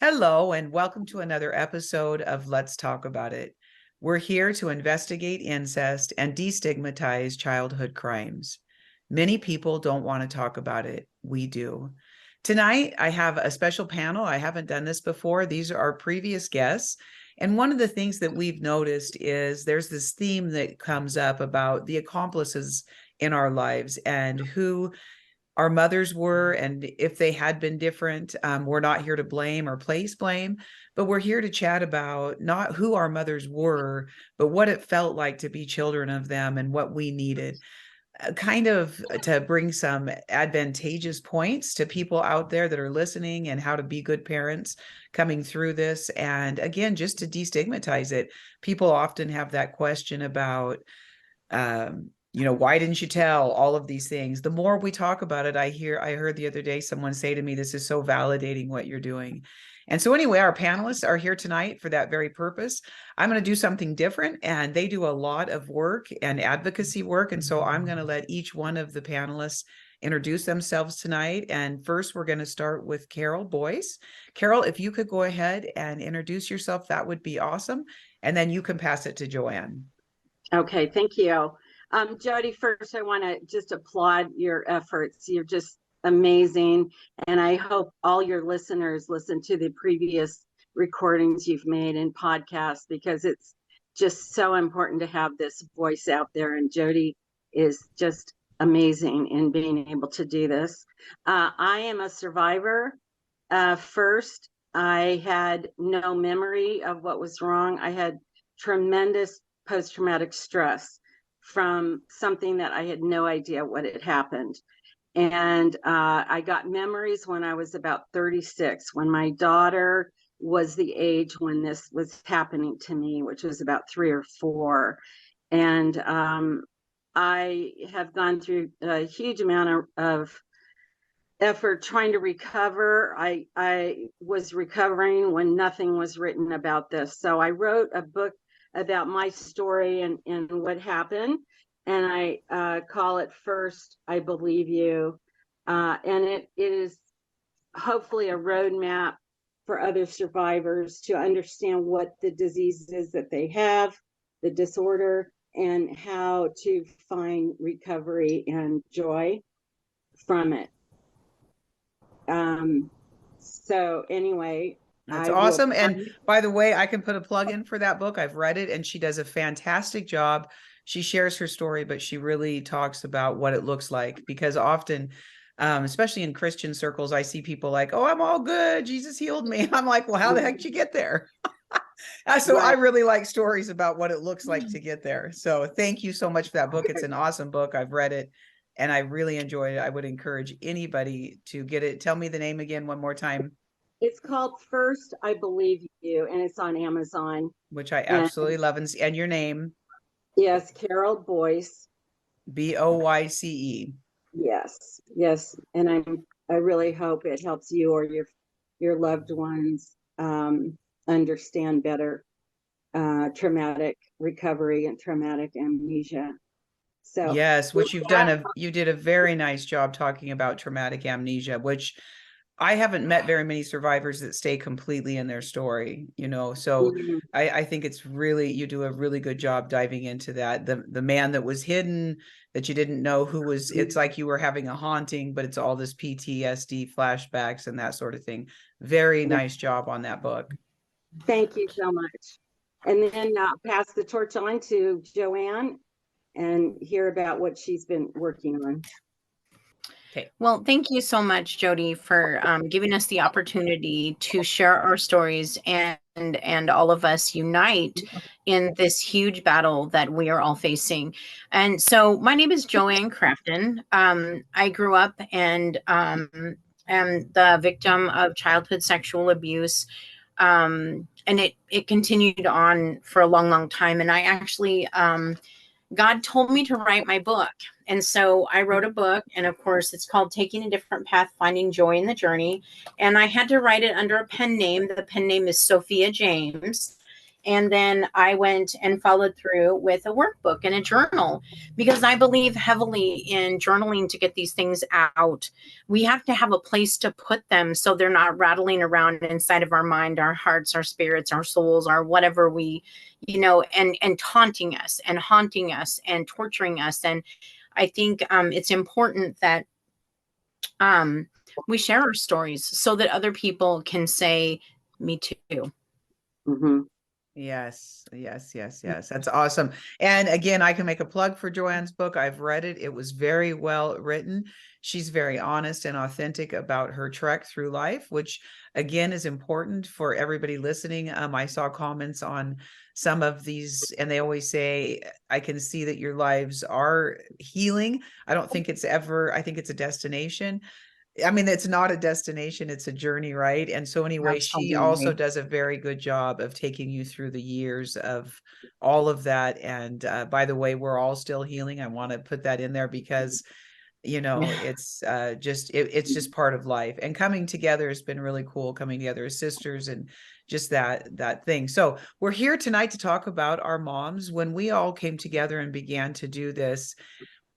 Hello, and welcome to another episode of Let's Talk About It. We're here to investigate incest and destigmatize childhood crimes. Many people don't want to talk about it. We do. Tonight, I have a special panel. I haven't done this before. These are our previous guests. And one of the things that we've noticed is there's this theme that comes up about the accomplices in our lives and who our mothers were, and if they had been different. We're not here to blame or place blame, but we're here to chat about not who our mothers were, but what it felt like to be children of them and what we needed, kind of to bring some advantageous points to people out there that are listening and how to be good parents coming through this. And again, just to destigmatize it. People often have that question about, why didn't you tell, all of these things. The more we talk about it, I heard the other day someone say to me, this is so validating what you're doing. And so anyway, our panelists are here tonight for that very purpose. I'm going to do something different, and they do a lot of work and advocacy work. And so I'm going to let each one of the panelists introduce themselves tonight. And first, we're going to start with Carol Boyce. Carol, if you could go ahead and introduce yourself, that would be awesome. And then you can pass it to Joann. Okay, thank you. Jodie, first, I want to just applaud your efforts. You're just amazing. And I hope all your listeners listen to the previous recordings you've made and podcasts, because it's just so important to have this voice out there. And Jodie is just amazing in being able to do this. I am a survivor. First, I had no memory of what was wrong. I had tremendous post-traumatic stress from something that I had no idea what had happened. And I got memories when I was about 36, when my daughter was the age when this was happening to me, which was about 3 or 4. And I have gone through a huge amount of effort trying to recover. I was recovering when nothing was written about this. So I wrote a book about my story and what happened. And I call it First, I Believe You. And it is hopefully a roadmap for other survivors to understand what the disease is that they have, the disorder, and how to find recovery and joy from it. So anyway, that's awesome. And by the way, I can put a plug in for that book. I've read it, and she does a fantastic job. She shares her story, but she really talks about what it looks like, because often, especially in Christian circles, I see people like, oh, I'm all good, Jesus healed me. I'm like, well, how the heck did you get there? So right. I really like stories about what it looks like to get there. So thank you so much for that book. It's an awesome book. I've read it and I really enjoyed it. I would encourage anybody to get it. Tell me the name again one more time. It's called First, I Believe You, and it's on Amazon. Which I absolutely love. And your name? Yes, Carol Boyce. Boyce. Yes. And I really hope it helps you or your loved ones understand better traumatic recovery and traumatic amnesia. So yes, which you did a very nice job talking about traumatic amnesia, which I haven't met very many survivors that stay completely in their story, so I think it's really, you do a really good job diving into that. The man that was hidden, that you didn't know who was, it's like you were having a haunting, but it's all this PTSD flashbacks and that sort of thing. Very nice job on that book. Thank you so much. And then pass the torch on to Joann and hear about what she's been working on. Okay. Well, thank you so much, Jodie, for giving us the opportunity to share our stories and all of us unite in this huge battle that we are all facing. And so my name is Joeann Crafton. I grew up and am the victim of childhood sexual abuse. And it continued on for a long, long time. And I actually, God told me to write my book. And so I wrote a book, and of course it's called Taking a Different Path, Finding Joy in the Journey. And I had to write it under a pen name. The pen name is Sophia James. And then I went and followed through with a workbook and a journal, because I believe heavily in journaling to get these things out. We have to have a place to put them so they're not rattling around inside of our mind, our hearts, our spirits, our souls, or whatever we, and taunting us and haunting us and torturing us. And I think it's important that we share our stories so that other people can say, me too. Mhm. Yes, yes, yes, yes. That's awesome. And again, I can make a plug for Joann's book. I've read it. It was very well written. She's very honest and authentic about her trek through life, which again is important for everybody listening. I saw comments on some of these, and they always say, I can see that your lives are healing. I don't think it's ever, I think it's a destination. I mean, it's not a destination, it's a journey, right? And so anyway, she also does a very good job of taking you through the years of all of that. And by the way, we're all still healing. I want to put that in there because, it's it's just part of life. And coming together has been really cool, coming together as sisters and just that thing. So we're here tonight to talk about our moms. When we all came together and began to do this,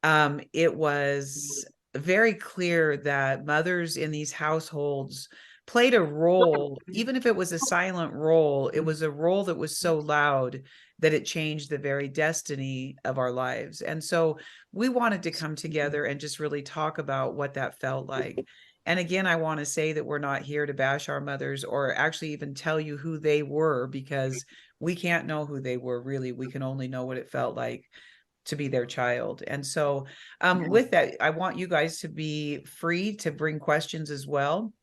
it was very clear that mothers in these households played a role, even if it was a silent role. It was a role that was so loud that it changed the very destiny of our lives. And so we wanted to come together and just really talk about what that felt like. And again, I want to say that we're not here to bash our mothers or actually even tell you who they were, because we can't know who they were, really. We can only know what it felt like to be their child. And so with that, I want you guys to be free to bring questions as well.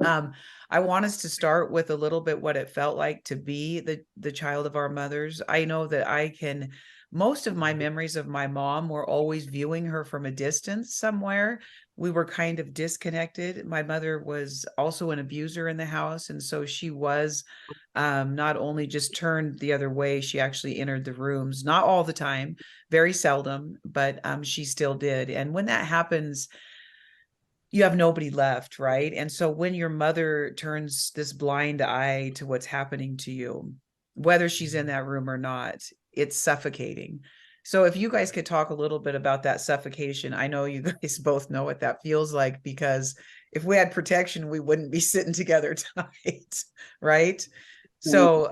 I want us to start with a little bit what it felt like to be the child of our mothers. I know that most of my memories of my mom were always viewing her from a distance somewhere. We were kind of disconnected. My mother was also an abuser in the house. And so she was not only just turned the other way, she actually entered the rooms, not all the time, very seldom, but she still did. And when that happens, you have nobody left, right? And so when your mother turns this blind eye to what's happening to you, whether she's in that room or not, it's suffocating. So if you guys could talk a little bit about that suffocation. I know you guys both know what that feels like, because if we had protection, we wouldn't be sitting together tonight, right? So,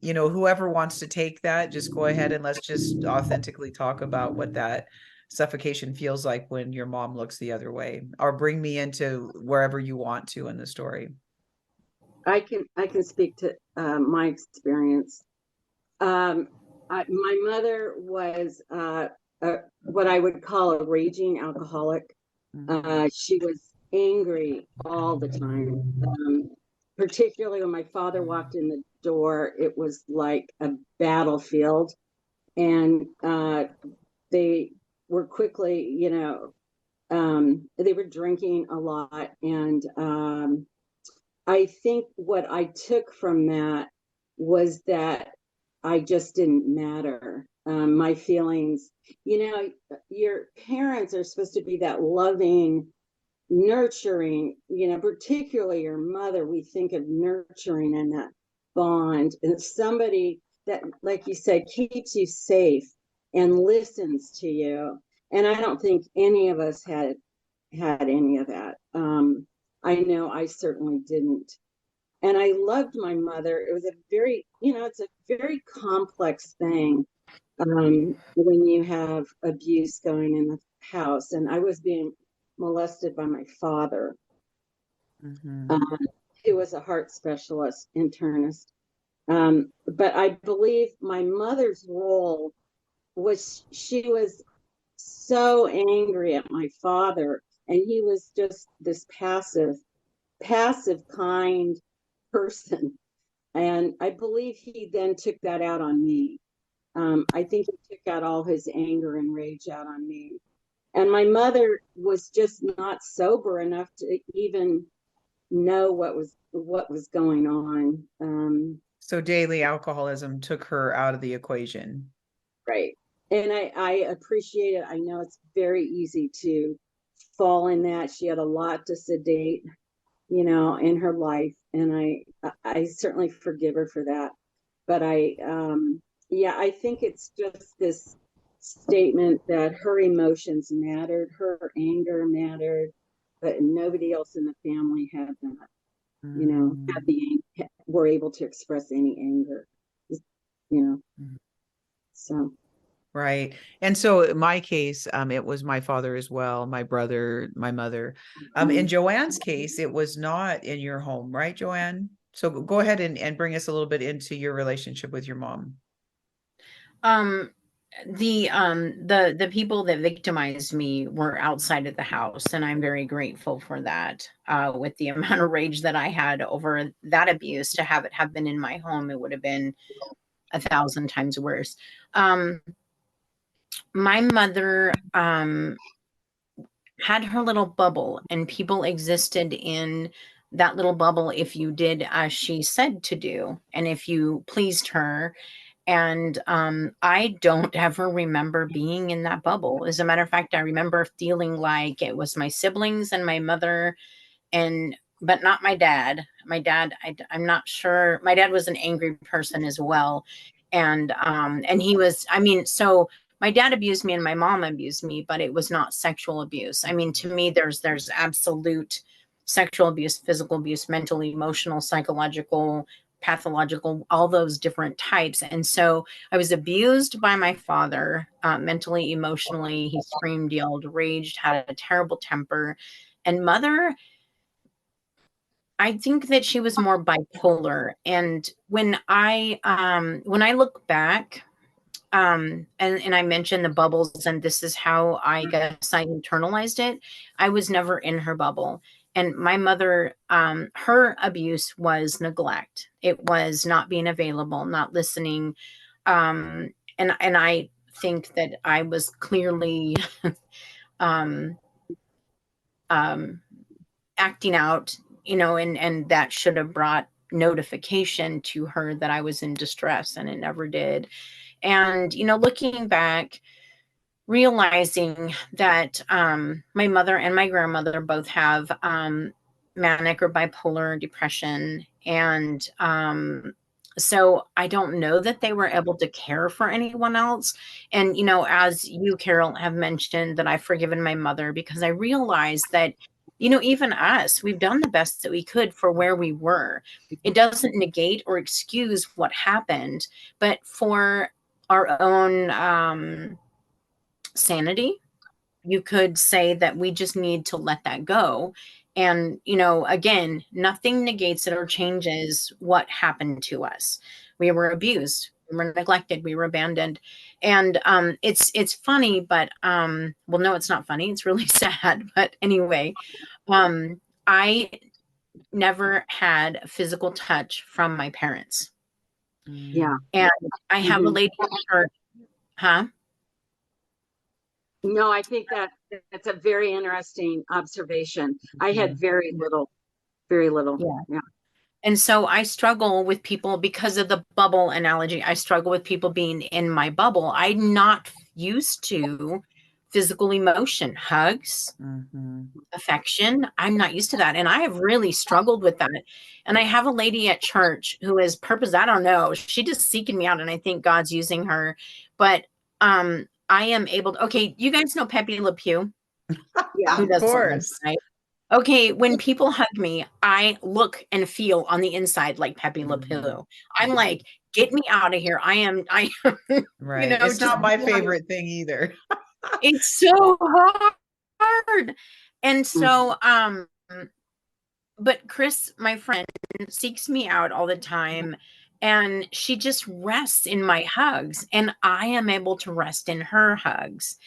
whoever wants to take that, just go ahead and let's just authentically talk about what that suffocation feels like when your mom looks the other way, or bring me into wherever you want to in the story. I can speak to my experience. My mother was what I would call a raging alcoholic. She was angry all the time. Particularly when my father walked in the door, it was like a battlefield. And they were quickly, they were drinking a lot. And I think what I took from that was that I just didn't matter. My feelings, your parents are supposed to be that loving, nurturing, particularly your mother. We think of nurturing and that bond, and somebody that, like you said, keeps you safe and listens to you. And I don't think any of us had any of that. I know I certainly didn't. And I loved my mother. It was a very, it's a very complex thing when you have abuse going in the house. And I was being molested by my father, who was a heart specialist internist. But I believe my mother's role was, she was so angry at my father, and he was just this passive, kind person. And I believe he then took that out on me. I think he took out all his anger and rage out on me. And my mother was just not sober enough to even know what was going on. So daily alcoholism took her out of the equation. Right. And I appreciate it. I know it's very easy to fall in that. She had a lot to sedate, in her life. And I certainly forgive her for that. but yeah, I think it's just this statement that her emotions mattered, her anger mattered, but nobody else in the family had that, you know, were able to express any anger, you know, so. Right. And so in my case, it was my father as well, my brother, my mother. In Joann's case, it was not in your home, right, Joann? So go ahead and bring us a little bit into your relationship with your mom. The people that victimized me were outside of the house, and I'm very grateful for that. With the amount of rage that I had over that abuse, to have it have been in my home, it would have been 1,000 times worse. My mother had her little bubble, and people existed in that little bubble if you did as she said to do, and if you pleased her. And I don't ever remember being in that bubble. As a matter of fact, I remember feeling like it was my siblings and my mother, but not my dad. My dad, I'm not sure. My dad was an angry person as well, and he was. I mean, so my dad abused me and my mom abused me, but it was not sexual abuse. I mean, to me, there's absolute sexual abuse, physical abuse, mental, emotional, psychological, pathological, all those different types. And so I was abused by my father, mentally, emotionally. He screamed, yelled, raged, had a terrible temper. And mother, I think that she was more bipolar. And when I look back, and I mentioned the bubbles, and this is how I guess I internalized it. I was never in her bubble. And my mother, her abuse was neglect. It was not being available, not listening. And I think that I was clearly um, acting out, and that should have brought notification to her that I was in distress, and it never did. And, looking back, realizing that my mother and my grandmother both have manic or bipolar depression. And so I don't know that they were able to care for anyone else. And, as you, Carol, have mentioned, that I've forgiven my mother, because I realized that, even us, we've done the best that we could for where we were. It doesn't negate or excuse what happened, but for our own sanity, you could say that we just need to let that go. And, again, nothing negates it or changes what happened to us. We were abused, we were neglected, we were abandoned. And it's funny, but well, no, it's not funny. It's really sad. But anyway, I never had physical touch from my parents. Yeah. And I have a lady in church, huh? No, I think that's a very interesting observation. I had very little. Yeah. And so I struggle with people because of the bubble analogy. I struggle with people being in my bubble. I'm not used to physical emotion, hugs, affection. I'm not used to that. And I have really struggled with that. And I have a lady at church who is I don't know, she just seeking me out, and I think God's using her. But I am able to, okay, you guys know Pepe Le Pew? Yeah, of course. Right? Okay, when people hug me, I look and feel on the inside like Pepe Le Pew. I'm like, get me out of here. I am, right. It's not my favorite thing either. It's so hard. And so, but Chris, my friend, seeks me out all the time, and she just rests in my hugs, and I am able to rest in her hugs.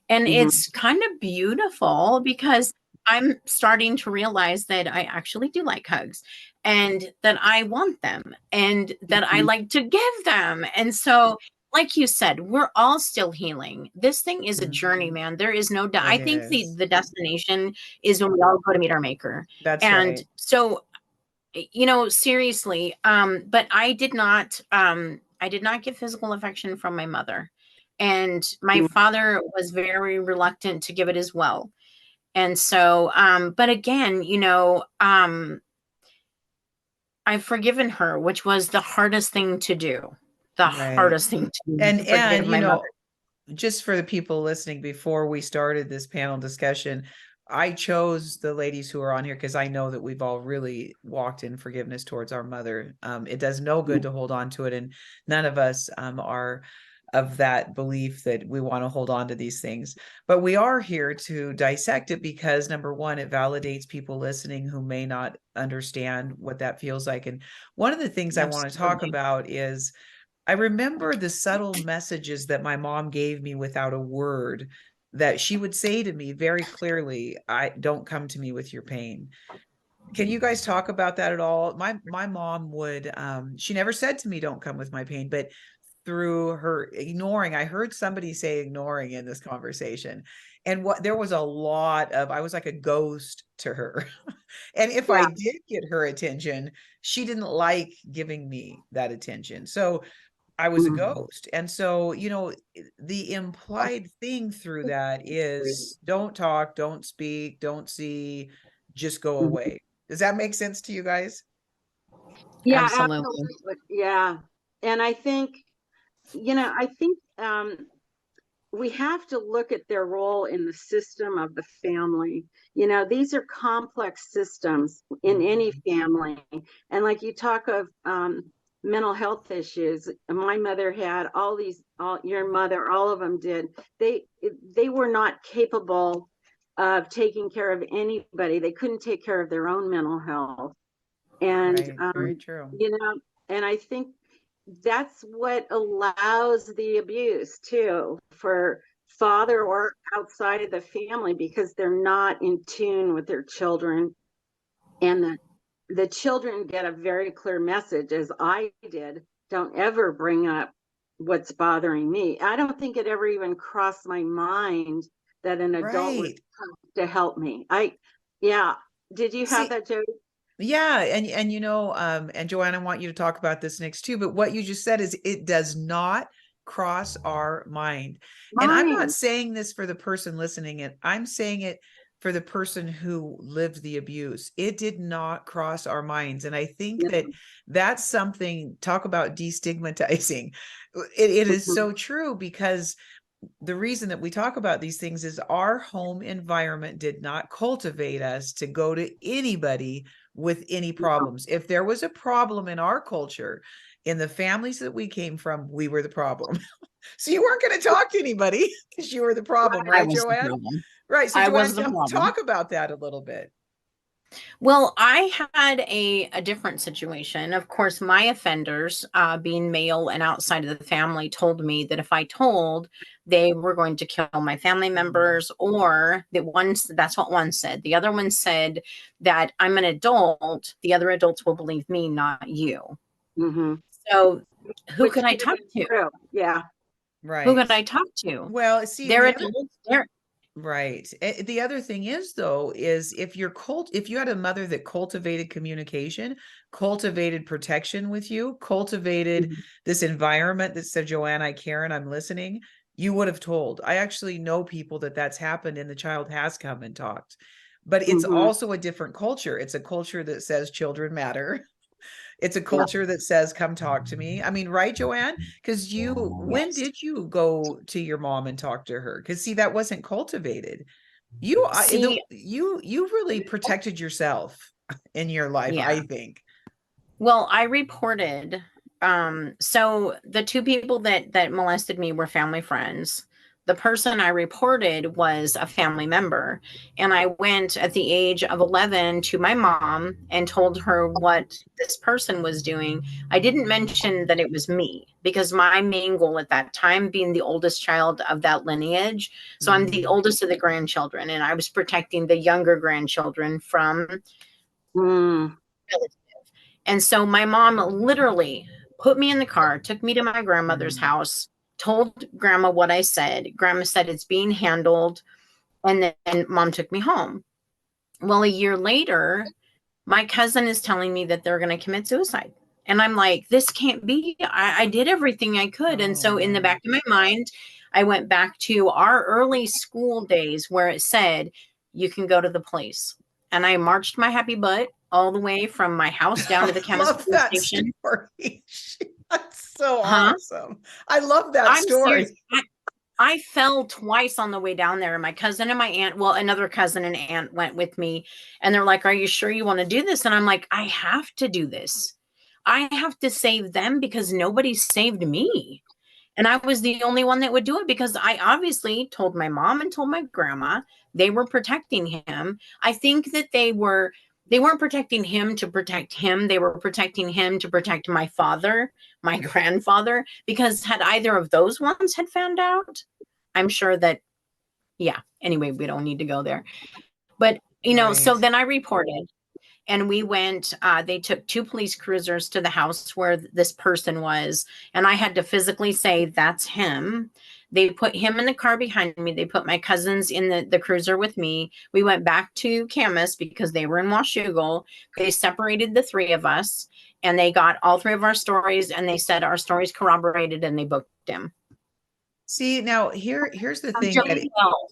And it's kind of beautiful, because I'm starting to realize that I actually do like hugs, and that I want them, and that I like to give them. And so, like you said, we're all still healing. This thing is a journey, man. There is no doubt. I think the destination is when we all go to meet our maker. That's and right. so, seriously, but I did not get physical affection from my mother. And my father was very reluctant to give it as well. And so, but again, I've forgiven her, which was the hardest thing to do. The Right. hardest thing to do was to And forgive my mother. just for the people listening, before we started this panel discussion, I chose the ladies who are on here because I know that we've all really walked in forgiveness towards our mother. It does no good to hold on to it, and none of us are of that belief that we want to hold on to these things. But we are here to dissect it because, number one, it validates people listening who may not understand what that feels like. And one of the things I want to talk Absolutely. about is I remember the subtle messages that my mom gave me without a word, that she would say to me very clearly, I don't come to me with your pain. Can you guys talk about that at all? My mom would she never said to me, don't come with my pain, but through her ignoring, I heard somebody say ignoring in this conversation. And what there was a lot of, I was like a ghost to her. And if I Yeah. did get her attention, she didn't like giving me that attention. So I was a ghost. And so, the implied thing through that is don't talk, don't speak, don't see, just go Mhm. away. Does that make sense to you guys? Yeah, Absolutely. absolutely. Yeah. And I think we have to look at their role in the system of the family. These are complex systems in any Mhm. family. And like you talk of mental health issues, my mother had your mother, all of them did. They were not capable of taking care of anybody. They couldn't take care of their own mental health. And Right. Very true. you know, and I think that's what allows the abuse too, for father or outside of the family, because they're not in tune with their children. And the children get a very clear message, as I did: don't ever bring up what's bothering me. I don't think it ever even crossed my mind that an adult would Right. come to help me. Yeah. Did you have See, that, Jody? yeah, and and Joanne, I want you to talk about this next too, but what you just said is it does not cross our mind. And I'm not Mine. saying this for the person listening, and I'm saying it for the person who lived the abuse. It did not cross our minds. And I think Yeah. that that's something, talk about destigmatizing. It is so true, because the reason that we talk about these things is our home environment did not cultivate us to go to anybody with any problems. If there was a problem in our culture, in the families that we came from, we were the problem. So you weren't going to talk to anybody because you were the problem, I right, was the Joanne? problem. Right. So I was Joanne, the problem. talk about that a little bit. Well, I had a different situation. Of course, my offenders, being male and outside of the family, told me that if I told, they were going to kill my family members, or that's what one said. The other one said that I'm an adult. The other adults will believe me, not you. Mm-hmm. So who Which could I could have talk been to? true. Yeah. Who Right. could I talk to? Well, see, They're the other adults. right. The other thing is, though, is if you had a mother that cultivated communication, cultivated protection with you, cultivated Mhm. this environment that said, Joanne, I care and I'm listening, you would have told. I actually know people that's happened and the child has come and talked. But it's Mhm. also a different culture. It's a culture that says children matter. It's a Yeah. culture that says, come talk to me. I mean, right, Joanne? Because when Yes. did you go to your mom and talk to her? Because see, that wasn't cultivated. You really protected yourself in your life, Yeah. I think. Well, I reported. So the two people that molested me were family friends. The person I reported was a family member, and I went at the age of 11 to my mom and told her what this person was doing. I didn't mention that it was me, because my main goal at that time, being the oldest child of that lineage, so I'm the Mhm. oldest of the grandchildren, and I was protecting the younger grandchildren from Mm. and so my mom literally put me in the car, took me to my grandmother's Mhm. house, told grandma what I said. Grandma said it's being handled. And then mom took me home. Well, a year later, my cousin is telling me that they're going to commit suicide. And I'm like, this can't be. I did everything I could. And Oh, so in the wow. back of my mind, I went back to our early school days where it said, you can go to the police. And I marched my happy butt all the way from my house down to the I chemist love that station. story. That's so Huh? awesome. I love that I'm serious. story. I fell twice on the way down there. My cousin and my aunt, well, another cousin and aunt went with me, and they're like, "Are you sure you want to do this?" And I'm like, "I have to do this. I have to save them because nobody saved me." And I was the only one that would do it because I obviously told my mom and told my grandma they were protecting him. I think that they weren't protecting him to protect him. They were protecting him to protect my father, my grandfather, because had either of those ones had found out, I'm sure that, yeah, anyway, we don't need to go there. But, so Right. then I reported and we went, they took 2 police cruisers to the house where this person was, and I had to physically say, "That's him." They put him in the car behind me. They put my cousins in the cruiser with me. We went back to Camas because they were in Washougal. They separated the 3 of us, and they got all 3 of our stories, and they said our stories corroborated, and they booked him. See, now here's the I'm thing that Joey Bell.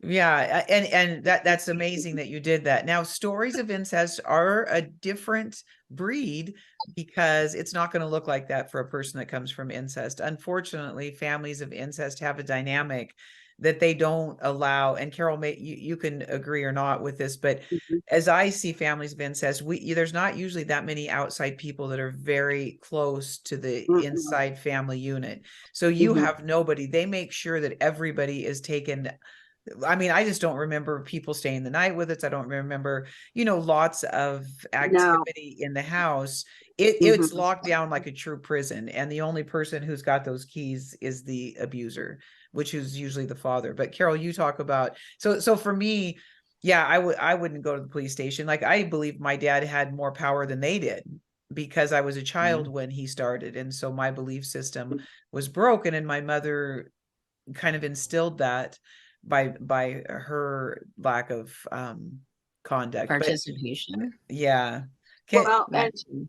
yeah, and that's amazing that you did that. Now, stories of incest are a different breed because it's not going to look like that for a person that comes from incest. Unfortunately, families of incest have a dynamic that they don't allow. And Carol, you can agree or not with this, but Mhm. as I see families of incest, there's not usually that many outside people that are very close to the Mhm. inside family unit. So you Mhm. have nobody. They make sure that everybody is taken. I mean, I just don't remember people staying the night with us. I don't remember, lots of No. activity in the house. Mhm. It's locked down like a true prison. And the only person who's got those keys is the abuser, which is usually the father. But Carol, you talk about, so for me, yeah, I wouldn't go to the police station. Like, I believe my dad had more power than they did because I was a child when he started. And so my belief system was broken, and my mother kind of instilled that by her lack of conduct. But Participation. yeah. Can Well, and That too.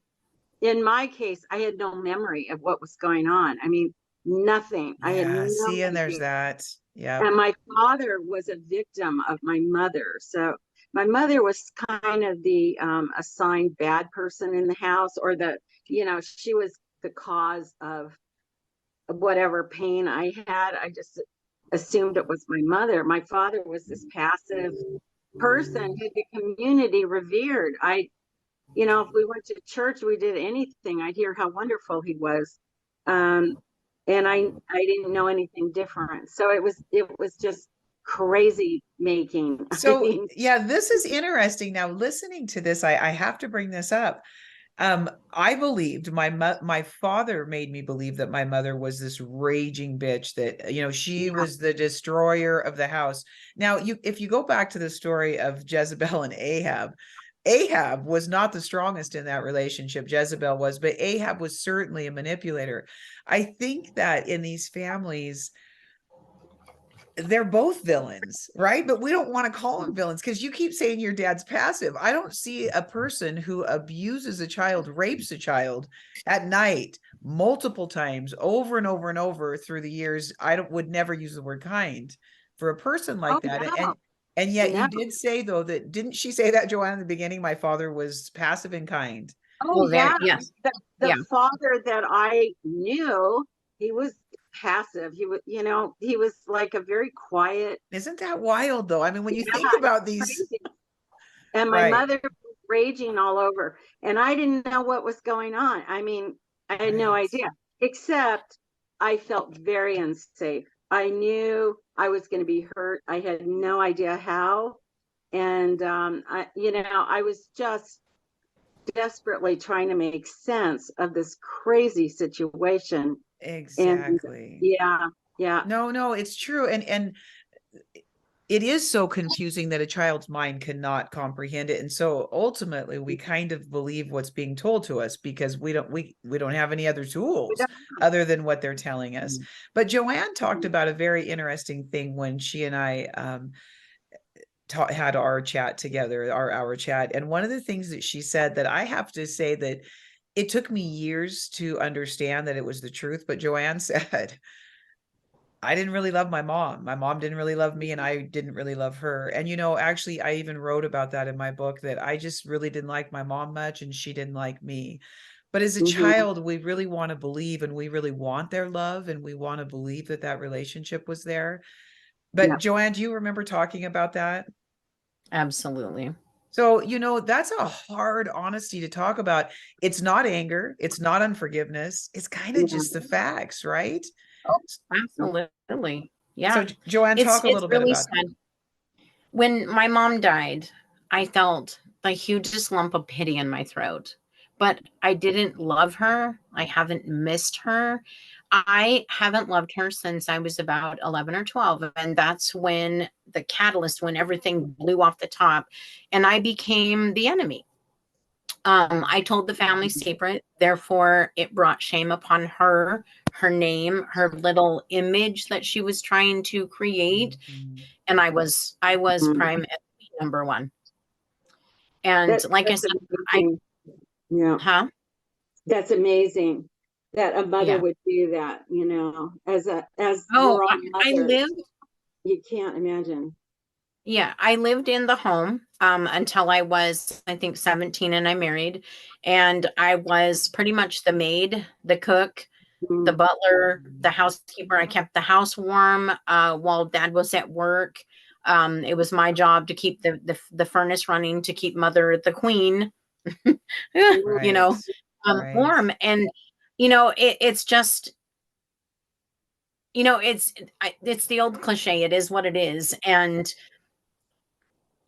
in my case, I had no memory of what was going on. I mean, nothing. I had Yeah, no see, and there's idea. that. Yeah, And my father was a victim of my mother. So my mother was kind of the assigned bad person in the house, or she was the cause of whatever pain I had. I just assumed it was my mother. My father was this passive person who the community revered. If we went to church, we did anything, I'd hear how wonderful he was. Um, and I didn't know anything different. So it was just crazy making. I so mean, yeah, this is interesting. Now, listening to this, I have to bring this up. I believed my father made me believe that my mother was this raging bitch, that she yeah. was the destroyer of the house. Now, if you go back to the story of Jezebel and Ahab was not the strongest in that relationship. Jezebel was, but Ahab was certainly a manipulator. I think that in these families, they're both villains, right? But we don't want to call them villains because you keep saying your dad's passive. I don't see a person who abuses a child, rapes a child at night multiple times over and over and over through the years. Would never use the word kind for a person Oh like that. no, And yet no. you did say, though, that didn't she say that, Joann, in the beginning? My father was passive and kind. Oh Oh, there, yeah. yes. The Yeah. father that I knew, he was passive. He was like a very quiet. Isn't that wild, though? I mean, when you Yeah, think it's about these, crazy. And my right, mother was raging all over, and I didn't know what was going on. I mean, I had no right. idea, except I felt very unsafe. I knew I was going to be hurt. I had no idea how. And I was just desperately trying to make sense of this crazy situation. And Exactly. yeah, yeah. No, it's true. And it is so confusing that a child's mind cannot comprehend it. And so ultimately we kind of believe what's being told to us because we don't have any other tools other than what they're telling us. But Joann talked about a very interesting thing when she and I had our chat together, our hour chat. And one of the things that she said that I have to say that it took me years to understand that it was the truth, but Joann said, I didn't really love my mom. My mom didn't really love me, and I didn't really love her. And, actually, I even wrote about that in my book, that I just really didn't like my mom much, and she didn't like me. But as a child, we really want to believe, and we really want their love, and we want to believe that that relationship was there. But Joann, do you remember talking about that? Absolutely. So, that's a hard honesty to talk about. It's not anger. It's not unforgiveness. It's kind of just the facts, right? Oh, absolutely. Yeah. So, Joann, talk a It's little bit really about sad. When my mom died, I felt the hugest lump of pity in my throat, but I didn't love her. I haven't missed her. I haven't loved her since I was about 11 or 12. And that's when the catalyst, when everything blew off the top and I became the enemy. I told the family secret, therefore it brought shame upon her, her name, her little image that she was trying to create. And I was prime enemy number one. And like I said, that's amazing that a mother would do that, I lived, you can't imagine. Yeah, I lived in the home until I was, I think, 17, and I married. And I was pretty much the maid, the cook, the butler, the housekeeper. I kept the house warm while Dad was at work. It was my job to keep the furnace running, to keep Mother the Queen, warm. And it's just, it's the old cliche. It is what it is, and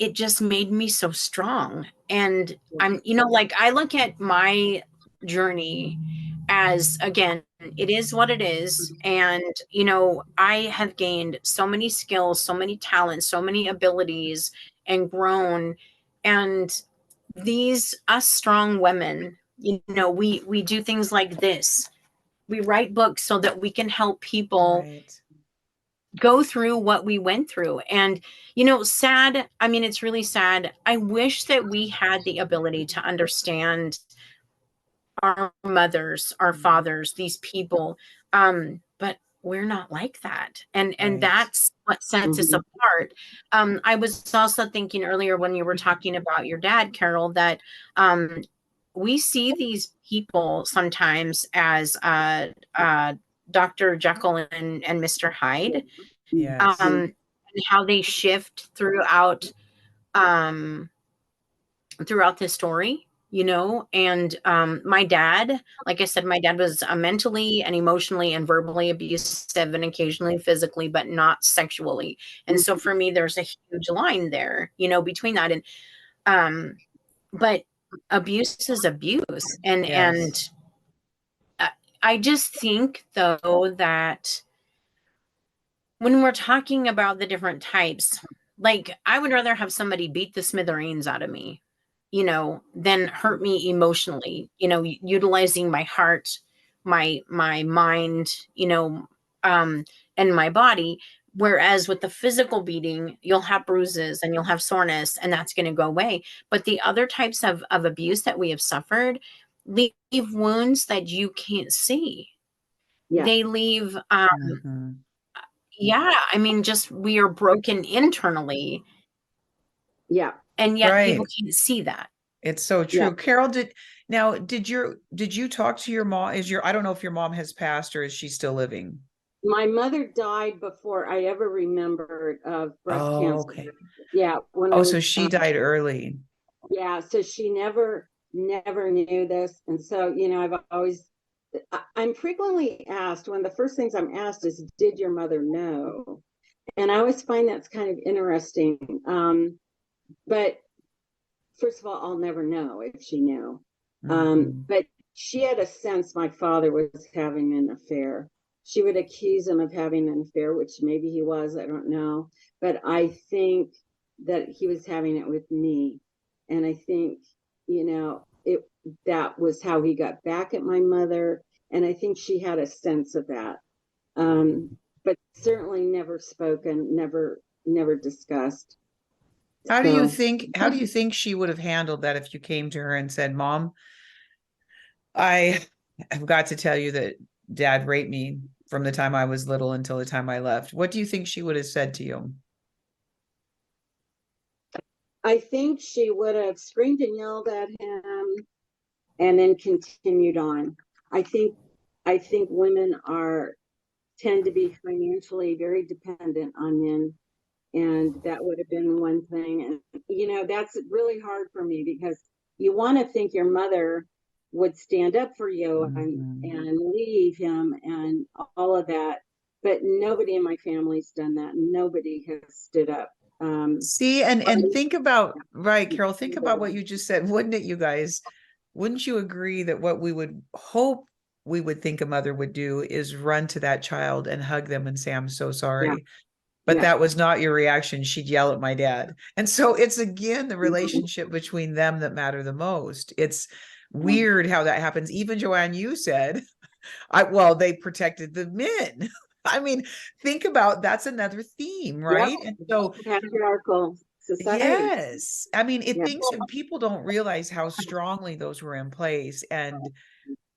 it just made me so strong. And I'm, like, I look at my journey as, again, it is what it is. And, I have gained so many skills, so many talents, so many abilities, and grown. And us strong women, we do things like this. We write books so that we can help people go through what we went through. And sad, I mean, it's really sad. I wish that we had the ability to understand our mothers, our fathers, these people, but we're not like that. And that's what sets us apart. I was also thinking earlier when you were talking about your dad, Carol, that we see these people sometimes as Dr. Jekyll and Mr. Hyde, and how they shift throughout the story, and my dad, like I said, my dad was mentally and emotionally and verbally abusive, and occasionally physically, but not sexually. And so for me, there's a huge line there, between that. And but abuse is abuse. And I just think, though, that when we're talking about the different types, like, I would rather have somebody beat the smithereens out of me, than hurt me emotionally, utilizing my heart, my mind, and my body. Whereas with the physical beating, you'll have bruises and you'll have soreness, and that's going to go away. But the other types of abuse that we have suffered leave wounds that you can't see. They leave, I mean, just, we are broken internally. And yet people can't see that. It's so true. Carol, did you talk to your mom? I don't know if your mom has passed or is she still living? My mother died before I ever remembered of breast cancer. Okay. Yeah. So she died early. Yeah. So she never knew this. And so, I'm frequently asked, one of the first things I'm asked is, did your mother know? And I always find that's kind of interesting. But first of all, I'll never know if she knew. But she had a sense my father was having an affair. She would accuse him of having an affair, which maybe he was, I don't know. But I think that he was having it with me. And I think, that was how he got back at my mother. And I think she had a sense of that. But certainly never spoken, never discussed. How do you think she would have handled that if you came to her and said, Mom, I have got to tell you that Dad raped me from the time I was little until the time I left. What do you think she would have said to you? I think she would have screamed and yelled at him and then continued on. I think women tend to be financially very dependent on men. And that would have been one thing. And, that's really hard for me because you want to think your mother would stand up for you and leave him and all of that. But nobody in my family's done that. Nobody has stood up. See, and think about, right, Carol, think about what you just said. Wouldn't it, you guys? Wouldn't you agree that what we would hope we would think a mother would do is run to that child and hug them and say, I'm so sorry. Yeah. But that was not your reaction. She'd yell at my dad. And so it's again the relationship between them that matter the most. It's weird how that happens. Even Joanne, you said, well, they protected the men. I mean, think about, that's another theme, right? Yep. And so patriarchal society. Yes. I mean, people don't realize how strongly those were in place. And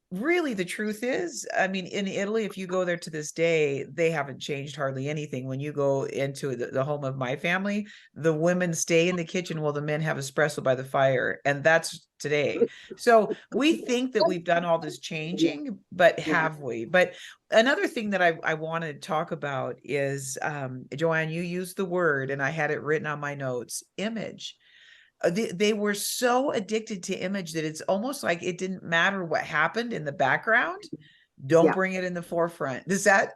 really, the truth is, I mean, in Italy, if you go there to this day, they haven't changed hardly anything. When you go into the home of my family, the women stay in the kitchen while the men have espresso by the fire. And that's today. So we think that we've done all this changing, but have we? But another thing that I want to talk about is, Joanne, you used the word, and I had it written on my notes, image. They were so addicted to image that it's almost like it didn't matter what happened in the background. Don't bring it in the forefront. Does that,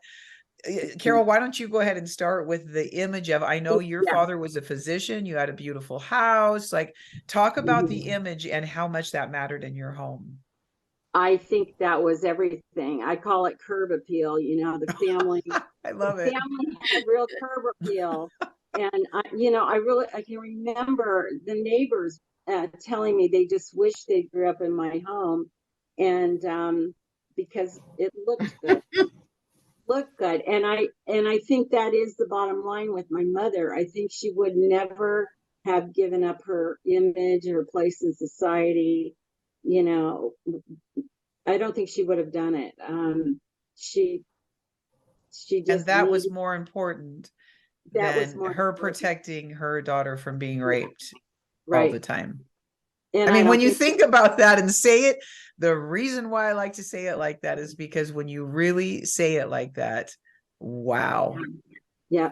Carol, why don't you go ahead and start with the image of, I know your father was a physician, you had a beautiful house, like talk about the image and how much that mattered in your home. I think that was everything. I call it curb appeal, the family. I love it. Family had real curb appeal. And I can remember the neighbors telling me they just wish they grew up in my home, and because it looked good, and I think that is the bottom line with my mother. I think she would never have given up her image or place in society. I don't think she would have done it. She just, and that was more important than her important. protecting her daughter from being raped right. all the time. And I mean, when you think about that and say it, the reason why I like to say it like that is because when you really say it like that, wow. Yeah.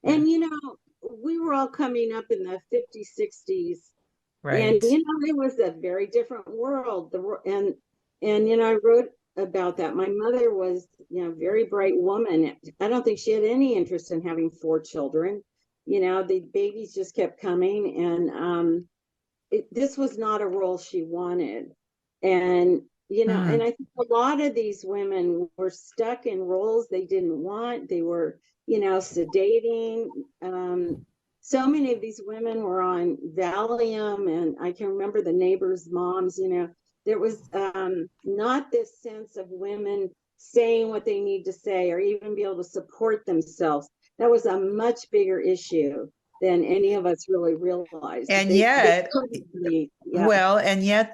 And, we were all coming up in the 50s, 60s. Right. And, it was a very different world. And I wrote about that. My mother was, a very bright woman. I don't think she had any interest in having 4 children. The babies just kept coming, and this was not a role she wanted. And and I think a lot of these women were stuck in roles they didn't want. They were sedating. So many of these women were on Valium, and I can remember the neighbors' moms. There was not this sense of women saying what they need to say or even be able to support themselves. That was a much bigger issue than any of us really realized. And yet,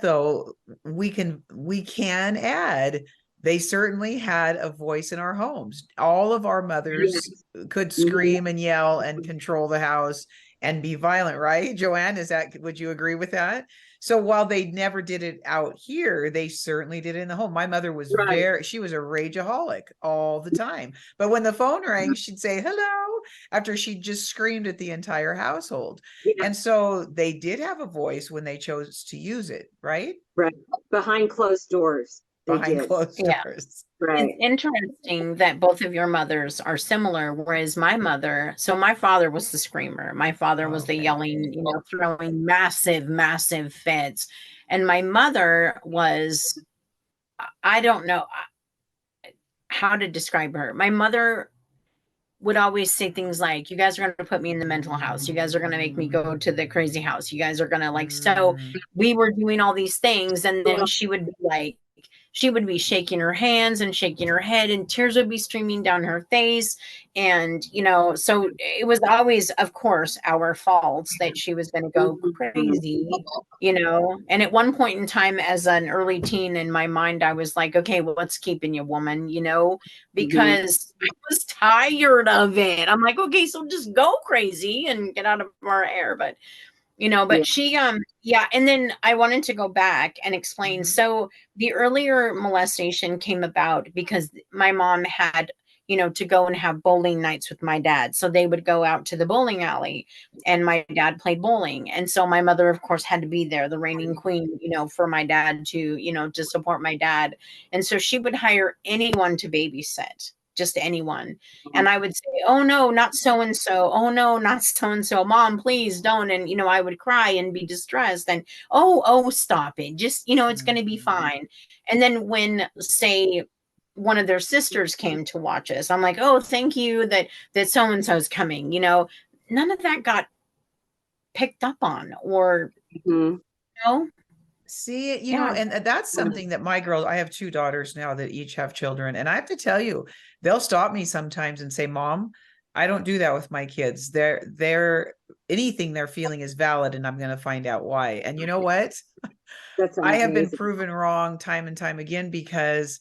though, we can add, they certainly had a voice in our homes. All of our mothers could scream and yell and control the house and be violent, right? Joanne, would you agree with that? So while they never did it out here, they certainly did it in the home. My mother was she was a rageaholic all the time. But when the phone rang, she'd say, hello, after she just screamed at the entire household. Yeah. And so they did have a voice when they chose to use it, right? Right. Behind closed doors. Behind closed doors. Right. It's interesting that both of your mothers are similar, whereas my father was the screamer. My father was the yelling, throwing massive fits. And my mother was, I don't know how to describe her. My mother would always say things like, you guys are going to put me in the mental house. You guys are going to make me go to the crazy house. You guys are going to so we were doing all these things. And then she would be like, she would be shaking her hands and shaking her head, and tears would be streaming down her face. And, so it was always, of course, our faults that she was going to go crazy, and at one point in time as an early teen in my mind, I was like, okay, well, what's keeping you, woman, because I was tired of it. I'm like, okay, so just go crazy and get out of our hair. But she, yeah. And then I wanted to go back and explain. So the earlier molestation came about because my mom had, to go and have bowling nights with my dad. So they would go out to the bowling alley and my dad played bowling. And so my mother, of course, had to be there, the reigning queen, for my dad to support my dad. And so she would hire anyone to babysit, just anyone. And I would say, oh no, not so-and-so. Oh no, not so-and-so. Mom, please don't. And, I would cry and be distressed and, oh, stop it. Just, it's going to be fine. And then when, say, one of their sisters came to watch us, I'm like, oh, thank you that so-and-so's coming, none of that got picked up on or, See, and that's something that my girl, I have 2 daughters now that each have children. And I have to tell you, they'll stop me sometimes and say, Mom, I don't do that with my kids. They're anything they're feeling is valid, and I'm going to find out why. And you know what? I have been proven wrong time and time again, because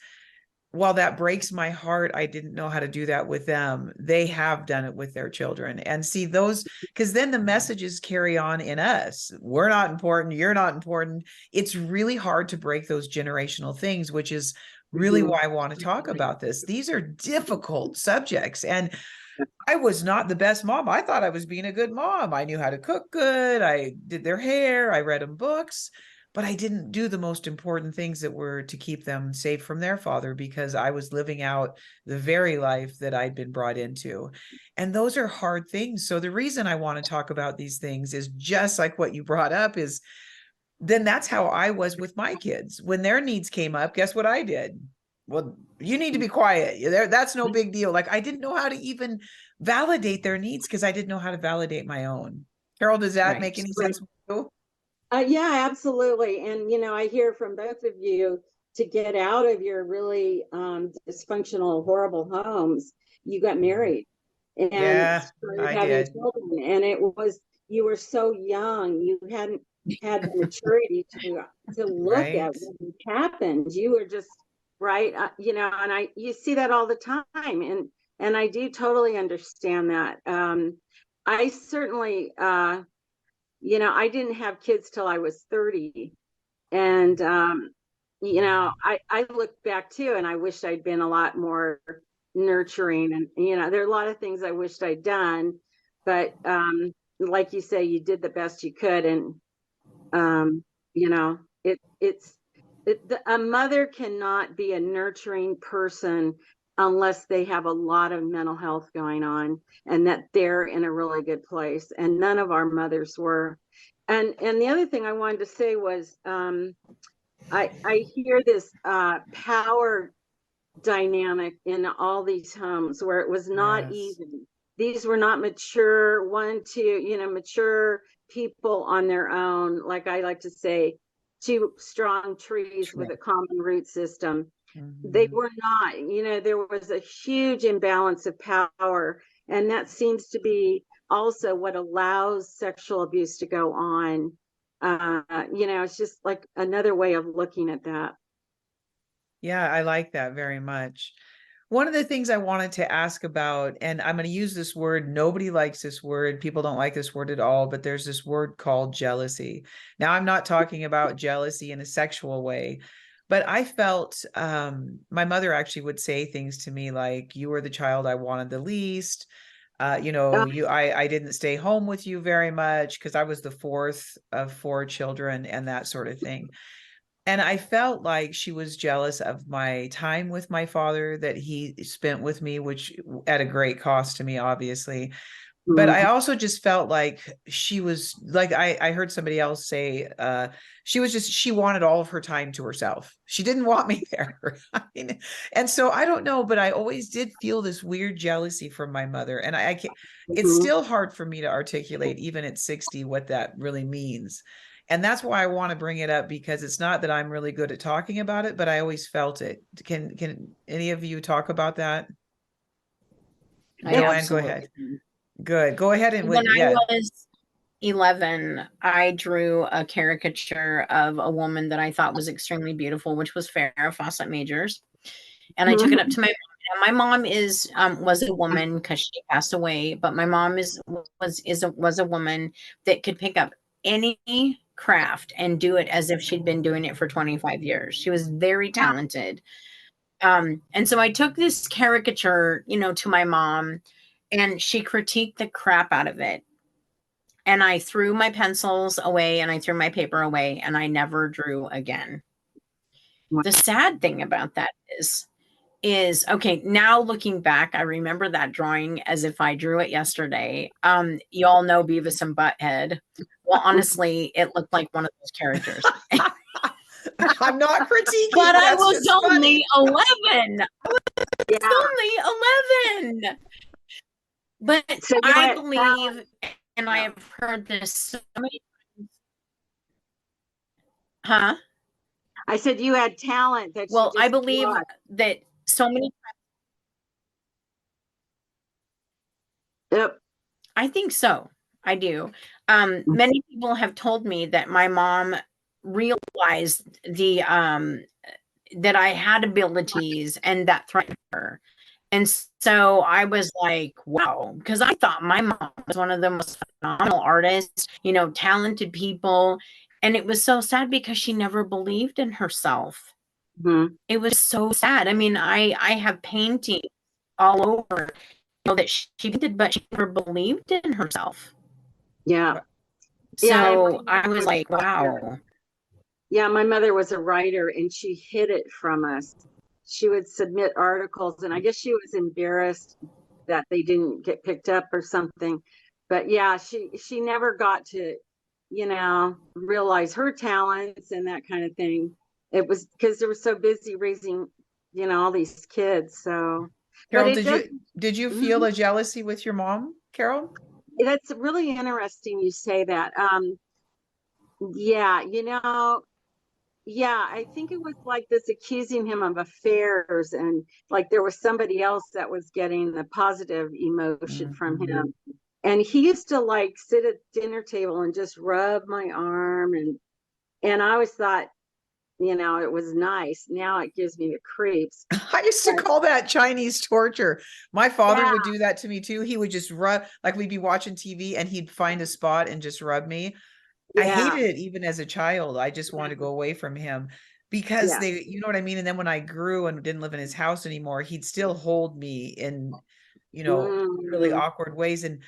while that breaks my heart, I didn't know how to do that with them. They have done it with their children. And see those, because then the messages carry on in us. We're not important. You're not important. It's really hard to break those generational things, which is really why I want to talk about this. These are difficult subjects. And I was not the best mom. I thought I was being a good mom. I knew how to cook good. I did their hair. I read them books. But I didn't do the most important things that were to keep them safe from their father, because I was living out the very life that I'd been brought into. And those are hard things. So the reason I want to talk about these things is just like what you brought up, is then that's how I was with my kids. When their needs came up, guess what I did? Well, you need to be quiet. That's no big deal. Like, I didn't know how to even validate their needs because I didn't know how to validate my own. Carol, does that make any sense with you? Yeah, absolutely. And, I hear from both of you, to get out of your really dysfunctional, horrible homes, you got married and started having children. And you were so young. You hadn't had the maturity to look at what happened. You were just right. And you see that all the time. And I do totally understand that. I certainly, I didn't have kids till I was 30. And, I look back too, and I wish I'd been a lot more nurturing. And, there are a lot of things I wished I'd done, but like you say, you did the best you could. And, a mother cannot be a nurturing person unless they have a lot of mental health going on and that they're in a really good place. And none of our mothers were. And the other thing I wanted to say was, I hear this power dynamic in all these homes where it was not even. These were not mature, mature people on their own. Like I like to say, 2 strong trees with a common root system. They were not, there was a huge imbalance of power. And that seems to be also what allows sexual abuse to go on. It's just like another way of looking at that. Yeah, I like that very much. One of the things I wanted to ask about, and I'm going to use this word, nobody likes this word, people don't like this word at all, but there's this word called jealousy. Now, I'm not talking about jealousy in a sexual way, but I felt my mother actually would say things to me like, you were the child I wanted the least. I didn't stay home with you very much because I was the 4th of 4 children and that sort of thing. And I felt like she was jealous of my time with my father that he spent with me, which at a great cost to me, obviously. But I also just felt like she was like, I heard somebody else say, she wanted all of her time to herself. She didn't want me there. And so I don't know, but I always did feel this weird jealousy from my mother. And I can't, it's still hard for me to articulate, even at 60, what that really means. And that's why I want to bring it up, because it's not that I'm really good at talking about it, but I always felt it. Can any of you talk about that? Joann, go ahead. Good. Go ahead and when I was 11, I drew a caricature of a woman that I thought was extremely beautiful, which was Farrah Fawcett Majors. And I took it up to my mom. My mom was a woman because she passed away, but my mom was a woman that could pick up any craft and do it as if she'd been doing it for 25 years. She was very talented. And so I took this caricature, to my mom, and she critiqued the crap out of it. And I threw my pencils away and I threw my paper away and I never drew again. The sad thing about that is okay, now looking back, I remember that drawing as if I drew it yesterday. You all know Beavis and Butthead. Well, honestly, it looked like one of those characters. I'm not critiquing, but I was only 11. Only 11. But so I believe, and I have heard this so many times. Huh? I said you had talent. Well, I believe that so many times. Yep. I think so. I do. Many people have told me that my mom realized that I had abilities and that threatened her. And so I was like, wow, because I thought my mom was one of the most phenomenal artists, talented people. And it was so sad because she never believed in herself. Mm-hmm. It was so sad. I mean, I have paintings all over, that she painted, but she never believed in herself. Yeah. So I was like, wow. Yeah, my mother was a writer and she hid it from us. She would submit articles and I guess she was embarrassed that they didn't get picked up or something. But yeah, she never got to, realize her talents and that kind of thing. It was because they were so busy raising, all these kids. So Carol, did you feel a jealousy with your mom, Carol? That's really interesting you say that. Yeah, yeah, I think it was like this accusing him of affairs and like there was somebody else that was getting the positive emotion from him. And he used to like sit at dinner table and just rub my arm and I always thought, it was nice. Now it gives me the creeps. I used to call that Chinese torture. My father would do that to me too. He would just rub, like we'd be watching TV and he'd find a spot and just rub me. I hated it even as a child. I just wanted to go away from him because they, you know what I mean? And then when I grew and didn't live in his house anymore, he'd still hold me in, really awkward ways. And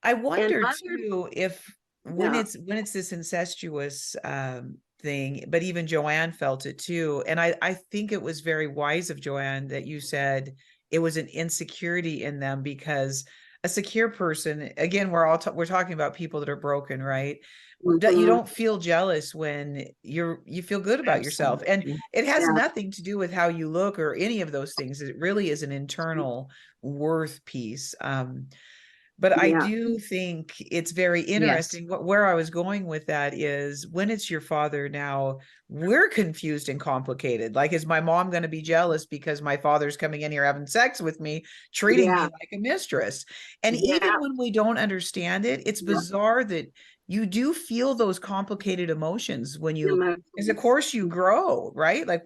I wonder too, if when it's this incestuous thing, but even Joann felt it too. And I think it was very wise of Joann that you said it was an insecurity in them, because a secure person, again, we're talking about people that are broken, right? You don't feel jealous when you feel good about yourself. And it has nothing to do with how you look or any of those things. It really is an internal worth piece. But I do think it's very interesting. Where I was going with that is when it's your father now, we're confused and complicated. Like, is my mom going to be jealous because my father's coming in here having sex with me, treating me like a mistress? And even when we don't understand it, it's bizarre that you do feel those complicated emotions when because of course you grow, right? Like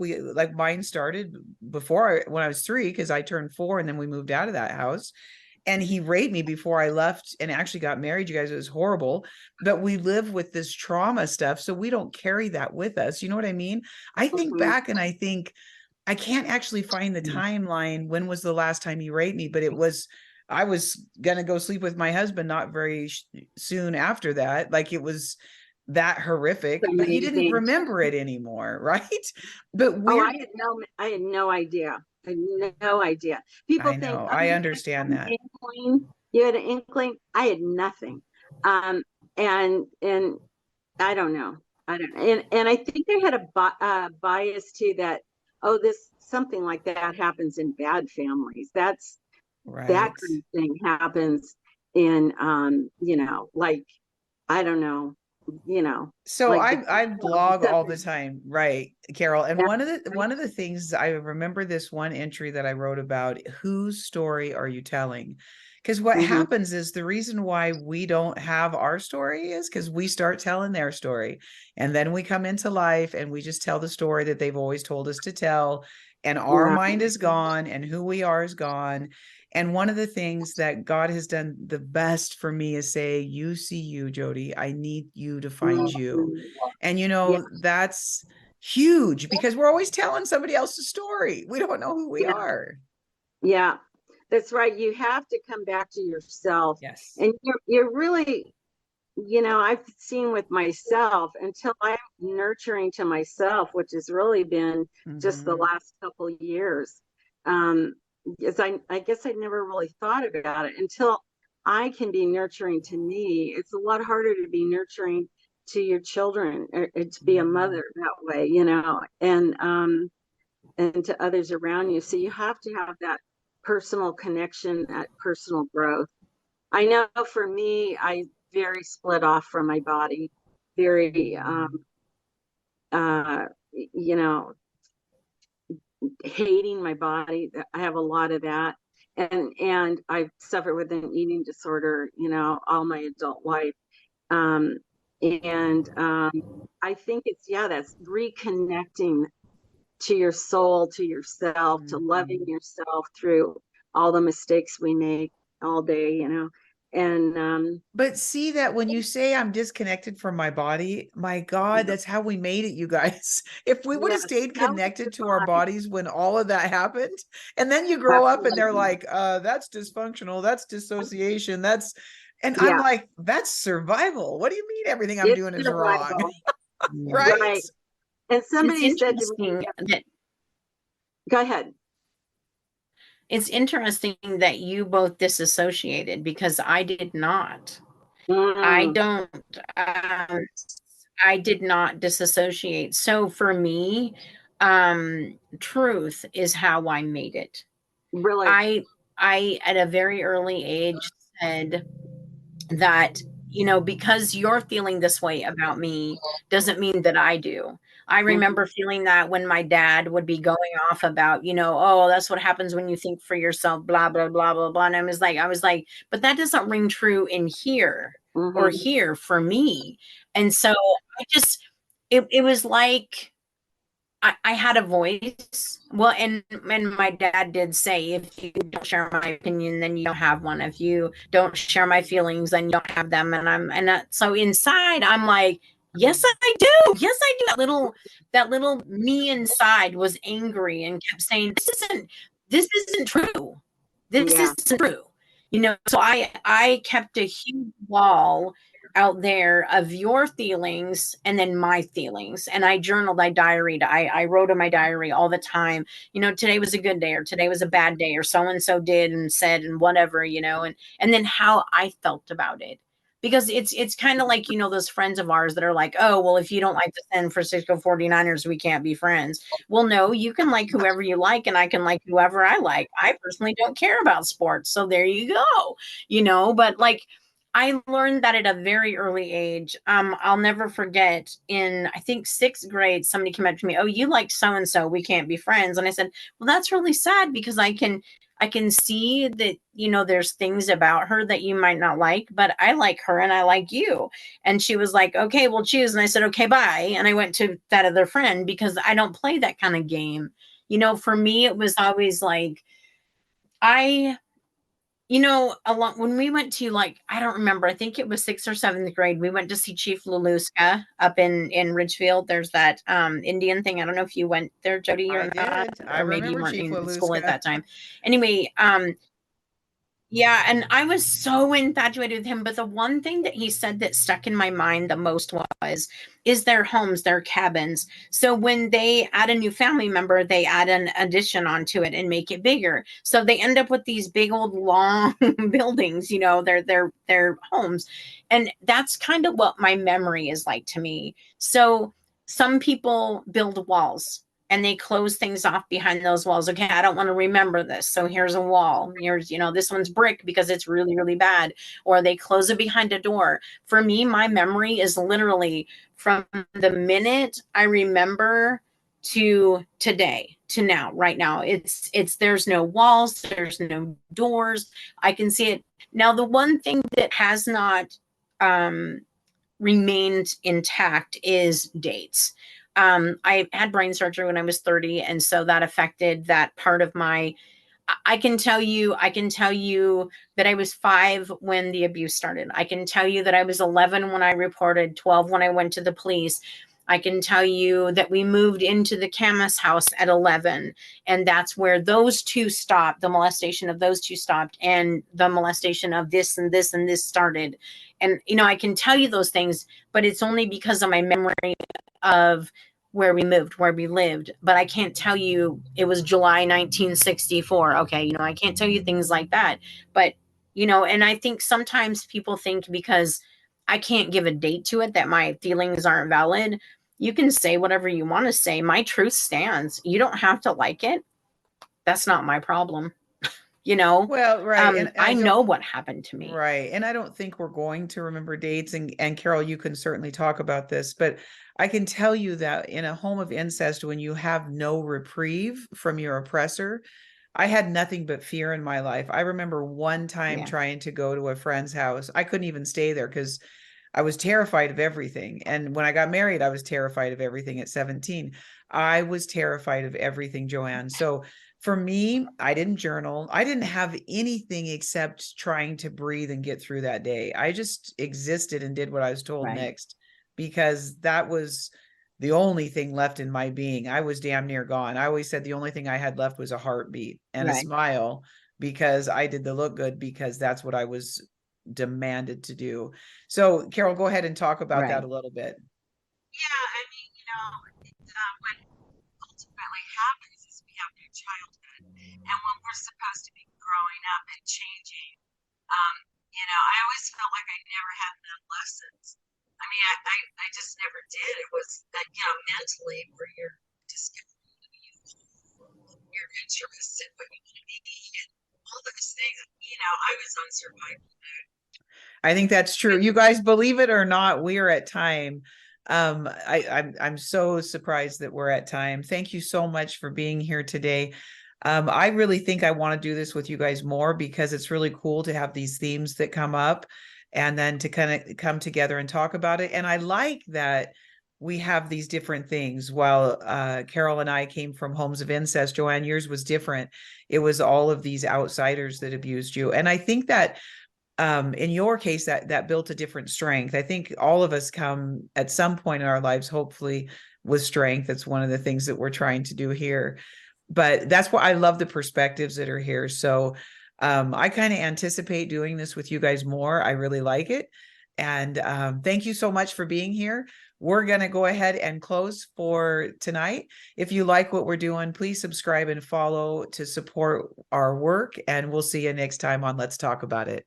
mine started when I was 3, because I turned 4 and then we moved out of that house. And he raped me before I left and actually got married. You guys, it was horrible. But we live with this trauma stuff, so we don't carry that with us. You know what I mean? I think back and I think I can't actually find the timeline. When was the last time he raped me? But I was going to go sleep with my husband not very soon after that. Like, it was that horrific, but he didn't remember it anymore, right? But I had no idea. I had no idea. People think I understand that. You had an inkling. I had nothing. And I don't know. And I think they had a bias too that, something like that happens in bad families. That's right. That kind of thing happens in, like, I don't know. you know, So like I blog all the time, right, Carol? And one of the things I remember, this one entry that I wrote about, whose story are you telling? Because what happens is, the reason why we don't have our story is because we start telling their story. And then we come into life and we just tell the story that they've always told us to tell. And our mind is gone and who we are is gone. And one of the things that God has done the best for me is say, you see you, Jodie, I need you to find you. And, Yeah, that's huge, because we're always telling somebody else's story. We don't know who we are. yeah, that's right. You have to come back to yourself. Yes. And you're really, I've seen with myself, until I'm nurturing to myself, which has really been just the last couple of years. Is I guess I never really thought about it until I can be nurturing to me. It's a lot harder to be nurturing to your children, or to be a mother that way, and to others around you. So you have to have that personal connection, that personal growth. I know for me, I very split off from my body, very, uh, you know, hating my body. I have a lot of that. And I've suffered with an eating disorder, all my adult life. Um, and I think that's reconnecting to your soul, to yourself, to loving yourself through all the mistakes we make all day, and But see, that when you say I'm disconnected from my body, my God, that's how we made it, you guys. If we would have yes, stayed that was connected to our divine. bodies when all of that happened, and then you grow up and they're Absolutely. like, that's dysfunctional, that's dissociation, and I'm Yeah, like, that's survival. What do you mean everything I'm it's doing is wrong? survival. Right? Right. And It's somebody said to me, interesting that go ahead. it's interesting that you both disassociated, because I did not. I Mm, don't. Um, I did not disassociate. So for me, truth is how I made it. really? I at a very early age said that, because you're feeling this way about me doesn't mean that I do. I Mhm. remember feeling that when my dad would be going off about, oh, that's what happens when you think for yourself, blah, blah, blah, blah, blah. And I was like, but that doesn't ring true in here or Mhm. here for me. And so it was like, I had a voice. Well, and my dad did say, if you don't share my opinion, then you don't have one. If you don't share my feelings, then you don't have them. So inside, I'm like, yes, I do. Yes, I do. That little me inside was angry and kept saying, this isn't true. This Yeah. isn't true. So I kept a huge wall out there of your feelings and then my feelings. And I journaled, I diaried, I wrote in my diary all the time, today was a good day or today was a bad day or so and so did and said and whatever, and then how I felt about it. Because it's kind of like, those friends of ours that are like, oh, well, if you don't like the San Francisco 49ers, we can't be friends. Well, no, you can like whoever you like, and I can like whoever I like. I personally don't care about sports. So there you go, but like, I learned that at a very early age. I'll never forget, in I think sixth grade, somebody came up to me, oh, you like so and so, we can't be friends. And I said, well, that's really sad, because I can see that, there's things about her that you might not like, but I like her and I like you. And she was like, okay, we'll choose. And I said, okay, bye. And I went to that other friend, because I don't play that kind of game. For me, it was always like, I a lot when we went to, like, I don't remember, I think it was sixth or seventh grade, we went to see Chief Luluska up in Ridgefield. There's that Indian thing. I don't know if you went there, Jody, I or not, did. I or maybe you remember weren't Chief in school at Laluska. that time. Anyway, yeah, and I was so infatuated with him. But the one thing that he said that stuck in my mind the most is their homes, their cabins. So when they add a new family member, they add an addition onto it and make it bigger. So they end up with these big old long buildings, their homes. And that's kind of what my memory is like to me. So some people build walls. and they close things off behind those walls. Okay, I don't want to remember this. So here's a wall. Here's, this one's brick because it's really, really bad. Or they close it behind a door. For me, my memory is literally from the minute I remember to today, to now, right now. It's there's no walls, there's no doors. I can see it. Now, the one thing that has not remained intact is dates. I had brain surgery when I was 30, and so that affected that part of my. I can tell you that I was 5 when the abuse started. I can tell you that I was 11 when I reported, 12 when I went to the police. I can tell you that we moved into the Camus house at 11, and that's where those two stopped. The molestation of those two stopped, and the molestation of this and this and this started. And, I can tell you those things, but it's only because of my memory of where we moved, where we lived. But I can't tell you it was July 1964. Okay. I can't tell you things like that. But, and I think sometimes people think because I can't give a date to it that my feelings aren't valid. You can say whatever you want to say. My truth stands. You don't have to like it. That's not my problem. Well, right. And I know what happened to me. Right. And I don't think we're going to remember dates. And Carol, you can certainly talk about this, but I can tell you that in a home of incest, when you have no reprieve from your oppressor, I had nothing but fear in my life. I remember one time trying to go to a friend's house. I couldn't even stay there because I was terrified of everything. And when I got married, I was terrified of everything at 17. I was terrified of everything, Joann. So for me, I didn't journal. I didn't have anything except trying to breathe and get through that day. I just existed and did what I was told next, because that was the only thing left in my being. I was damn near gone. I always said the only thing I had left was a heartbeat and a smile, because I did the look good, because that's what I was demanded to do. So Carol, go ahead and talk about that a little bit. Yeah, I mean, what ultimately happens is we have no childhood, and when we're supposed to be growing up and changing, I always felt like I never had enough lessons. I mean, I just never did. It was that, mentally, where you're just your interests and what you want to be and all those things, I was on survival mode. I think that's true. You guys, believe it or not, we are at time. I'm so surprised that we're at time. Thank you so much for being here today. I really think I want to do this with you guys more, because it's really cool to have these themes that come up and then to kind of come together and talk about it. And I like that we have these different things. While Carol and I came from homes of incest, Joann, yours was different. It was all of these outsiders that abused you. And I think that in your case, that built a different strength. I think all of us come at some point in our lives, hopefully, with strength. That's one of the things that we're trying to do here. But that's why I love the perspectives that are here. So I kind of anticipate doing this with you guys more. I really like it. And thank you so much for being here. We're going to go ahead and close for tonight. If you like what we're doing, please subscribe and follow to support our work. And we'll see you next time on Let's Talk About It.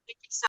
Thank you so